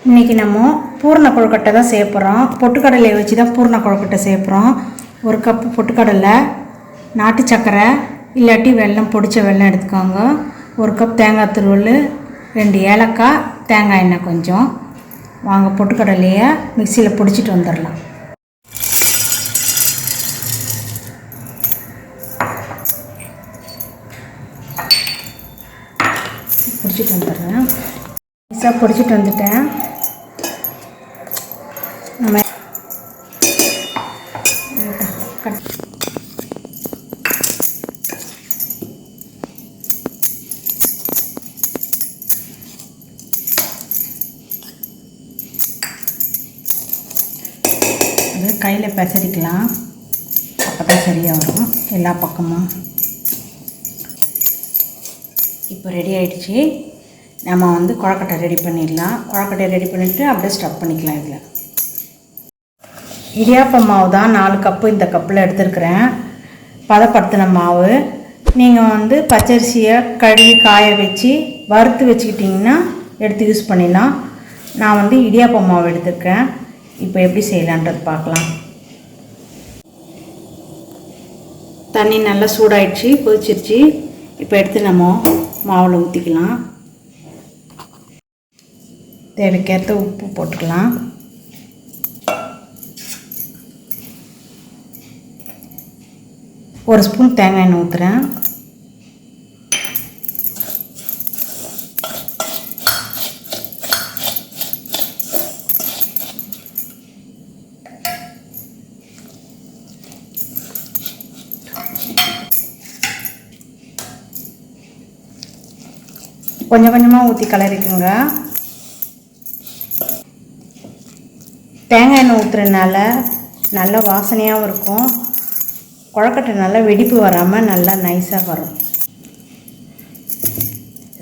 இன்றைக்கி நம்ம பூர்ண கொழுக்கட்டை தான் செய்ய போகிறோம். பொட்டுக்கடலையை வச்சு தான் பூர்ண கொழுக்கட்டை செய்ய போகிறோம். 1 கப்பு பொட்டுக்கடலை, நாட்டு சர்க்கரை இல்லாட்டி வெல்லம், பொடிச்ச வெல்லம் எடுத்துக்கோங்க. 1 கப் தேங்காய் துருவல், 2 ஏலக்காய், தேங்காய் எண்ணெய் கொஞ்சம். வாங்க பொட்டுக்கடலையை மிக்சியில் பொடிச்சிட்டு வந்துடலாம். பொடிச்சிட்டு வந்துடுறேன். மிக்ஸாக பொடிச்சிட்டு வந்துட்டேன். நம்ம அது கையில் பெசரிக்கலாம், அப்போ தான் சரியாக வரும் எல்லா பக்கமும். இப்போ ரெடி ஆகிடுச்சி. நம்ம கொழுக்கட்டை ரெடி பண்ணிடலாம். கொழுக்கட்டை ரெடி பண்ணிவிட்டு அப்படியே ஸ்டஃப் பண்ணிக்கலாம். இதில் இடியாப்ப மாவு தான் 4 கப்பு இந்த கப்பில் எடுத்துருக்கிறேன். பதப்படுத்தின மாவு. நீங்கள் பச்சரிசியை கழுவி காய வச்சு வறுத்து வச்சுக்கிட்டிங்கன்னா எடுத்து யூஸ் பண்ணிடலாம். நான் இடியாப்ப மாவு எடுத்துருக்கேன். இப்போ எப்படி செய்யலான்றது பார்க்கலாம். தண்ணி நல்லா சூடாயிடுச்சு, கொதிச்சிருச்சு. இப்போ எடுத்து நம்ம மாவில் ஊற்றிக்கலாம். தேவைக்கேற்ற உப்பு போட்டுக்கலாம். ஒரு ஸ்பூன் தேங்காய் எண்ணெய் ஊற்றுறேன். கொஞ்சம் கொஞ்சமாக ஊற்றி கலரிக்குங்க. தேங்காய் எண்ணெய் ஊற்றுறதுனால நல்ல வாசனையாகவும் இருக்கும். கொழுக்கட்டை நல்லா வெடிப்பு வராமல் நல்லா நைஸாக வரும்.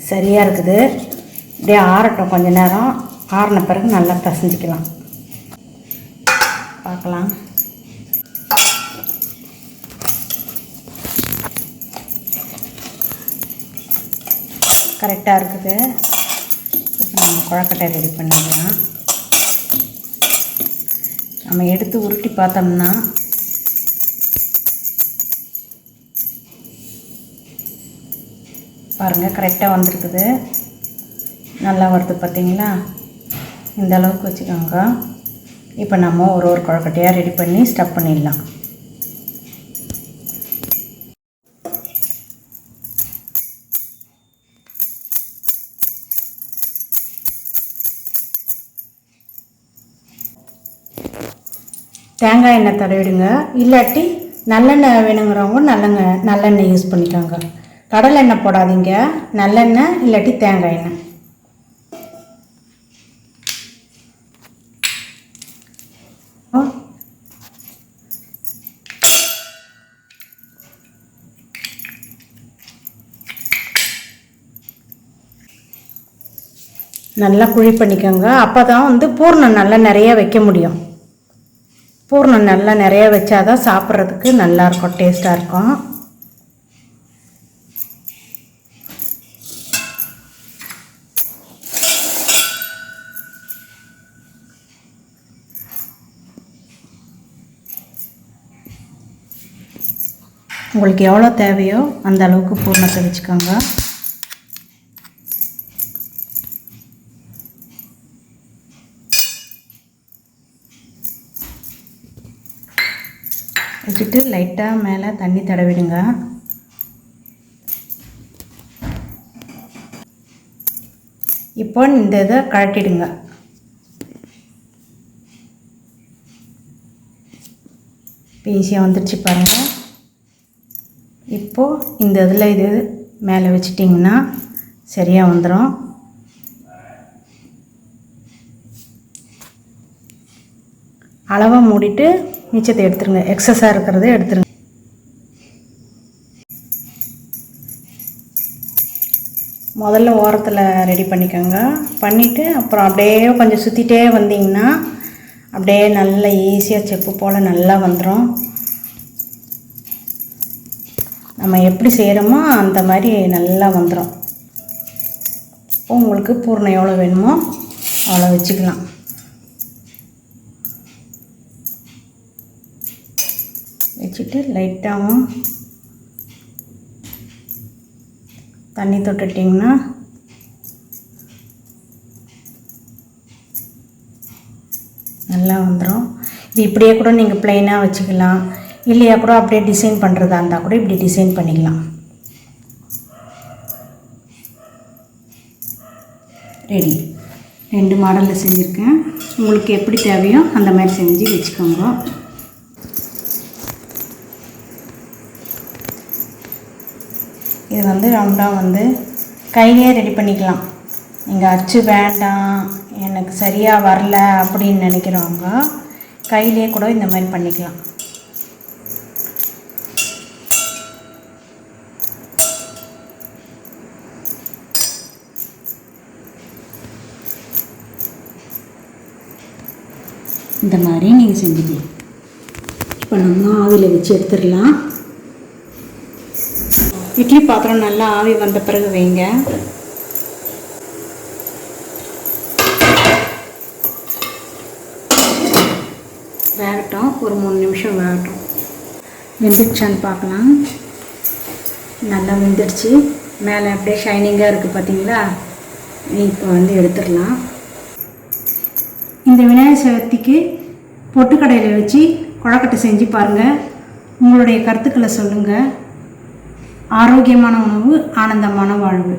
சரியாக இருக்குது. அப்படியே ஆறட்டும் கொஞ்ச நேரம். ஆறின பிறகு நல்லா பிசைஞ்சிக்கலாம். பார்க்கலாம். கரெக்டாக இருக்குது. இப்போ நம்ம கொழுக்கட்டை ரெடி பண்ணிடலாம். நம்ம எடுத்து உருட்டி பார்த்தோம்னா பாருங்கள், கரெக்டாக வந்திருக்குது. நல்லா வருது பார்த்தீங்களா? இந்த அளவுக்கு வச்சுக்கோங்க. இப்போ நம்ம ஒரு கொழுக்கட்டையாக ரெடி பண்ணி ஸ்டஃப் பண்ணிடலாம். தேங்காய் எண்ணெய் தடவிடுங்க. இல்லாட்டி நல்லெண்ணெய் வேணுங்கிறவங்க நல்லெண்ணெய் யூஸ் பண்ணிக்கோங்க. கடலை எண்ணெய் போடாதீங்க. நல்லெண்ணெய் இல்லாட்டி தேங்காய் எண்ணெய். நல்லா குழி பண்ணிக்கோங்க. அப்போ தான் பூர்ணம் நல்லா நிறைய வைக்க முடியும். பூர்ணம் நல்லா நிறைய வச்சாதான் சாப்பிட்றதுக்கு நல்லாயிருக்கும், டேஸ்ட்டாக இருக்கும். உங்களுக்கு எவ்வளோ தேவையோ அந்த அளவுக்கு பூர்ணத்தை வச்சுக்கோங்க. வச்சுட்டு லைட்டாக மேலே தண்ணி தடவிடுங்க. இப்போ இந்த இதை கழட்டிடுங்க. ஈஸியாக வந்துடுச்சு பாருங்கள். இப்போது இந்த இதில் இது மேலே வச்சிட்டிங்கன்னா சரியாக வந்துடும். அளவாக மூடிட்டு மிச்சத்தை எடுத்துருங்க. எக்ஸஸாக இருக்கிறத எடுத்துருங்க. முதல்ல ஓரத்தில் ரெடி பண்ணிக்கோங்க. பண்ணிவிட்டு அப்புறம் அப்படியே கொஞ்சம் சுற்றிட்டே வந்தீங்கன்னா அப்படியே நல்லா ஈஸியாக செப்பு போல் நல்லா வந்துடும். நம்ம எப்படி செய்கிறோமோ அந்த மாதிரி நல்லா வந்துடும். உங்களுக்கு பூர்ணம் எவ்வளோ வேணுமோ அவ்வளோ வச்சுக்கலாம். வச்சுட்டு லைட்டாகவும் தண்ணி தொட்டுட்டிங்கன்னா நல்லா வந்துடும். இது இப்படியே கூட நீங்கள் ப்ளைனாக வச்சுக்கலாம், இல்லையா கூட அப்படியே டிசைன் பண்ணுறதா இருந்தால் கூட இப்படி டிசைன் பண்ணிக்கலாம். ரெடி. 2 மாடலில் செஞ்சுருக்கேன். உங்களுக்கு எப்படி தேவையோ அந்த மாதிரி செஞ்சு வச்சுக்கோங்க. இது ரவுண்டாக கையிலே ரெடி பண்ணிக்கலாம். நீங்கள் அச்சு வேண்டாம், எனக்கு சரியாக வரல அப்படின்னு நினைக்கிறவங்க கையிலே கூட இந்த மாதிரி பண்ணிக்கலாம். இந்த மாதிரி நீங்கள் செஞ்சுக்கலாம். இப்போ நம்ம ஆவியில் வச்சு எடுத்துடலாம். இட்லி பாத்திரம் நல்லா ஆவி வந்த பிறகு வைங்க. வேகட்டும், ஒரு 3 நிமிஷம் வேகட்டும். வெந்துடுச்சான்னு பார்க்கலாம். நல்லா வெந்துடுச்சு. மேலே அப்படியே ஷைனிங்காக இருக்குது பார்த்தீங்களா? இப்போ எடுத்துடலாம். இந்த விநாயகர் சதுர்த்திக்கு பொட்டுக்கடையில் வச்சு கொழக்கட்டை செஞ்சு பாருங்கள். உங்களுடைய கருத்துக்களை சொல்லுங்கள். ஆரோக்கியமான உணவு, ஆனந்தமான வாழ்வு.